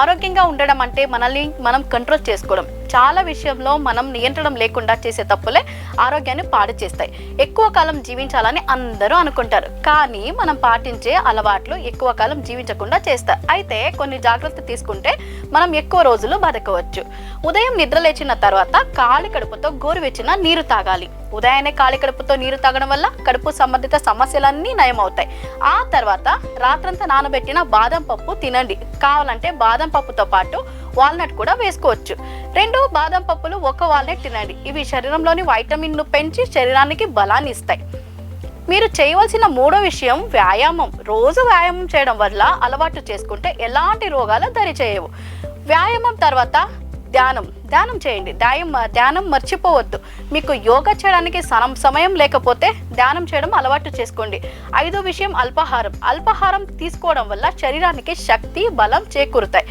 ఆరోగ్యంగా ఉండడం అంటే మనల్ని మనం కంట్రోల్ చేసుకోవడం. చాలా విషయంలో మనం నియంత్రణ లేకుండా చేసే తప్పులే ఆరోగ్యాన్ని పాడు చేస్తాయి. ఎక్కువ కాలం జీవించాలని అందరూ అనుకుంటారు, కానీ మనం పాటించే అలవాట్లు ఎక్కువ కాలం జీవించకుండా చేస్తాయి. అయితే కొన్ని జాగ్రత్తలు తీసుకుంటే మనం ఎక్కువ రోజులు బతకవచ్చు. ఉదయం నిద్ర లేచిన తర్వాత ఖాళీ కడుపుతో గోరువెచ్చని నీరు తాగాలి. ఉదయాన్నే ఖాళీ కడుపుతో నీరు తాగడం వల్ల కడుపు సంబంధిత సమస్యలన్నీ నయమవుతాయి. ఆ తర్వాత రాత్రంతా నానబెట్టిన బాదం పప్పు తినండి. కావాలంటే బాదం పప్పుతో పాటు వాల్నట్ కూడా వేసుకోవచ్చు. 2 బాదం పప్పులు, 1 వాల్నట్ తినండి. ఇవి శరీరంలోని వైటమిన్ను పెంచి శరీరానికి బలాన్ని ఇస్తాయి. మీరు చేయవలసిన 3వ విషయం వ్యాయామం. రోజు వ్యాయామం చేయడం వల్ల అలవాటు చేసుకుంటే ఎలాంటి రోగాలు దరి చేయవు. వ్యాయామం తర్వాత ధ్యానం చేయండి. ధ్యానం మర్చిపోవద్దు. మీకు యోగా చేయడానికి సమయం లేకపోతే ధ్యానం చేయడం అలవాటు చేసుకోండి. 5వ విషయం అల్పాహారం తీసుకోవడం వల్ల శరీరానికి శక్తి, బలం చేకూరుతాయి.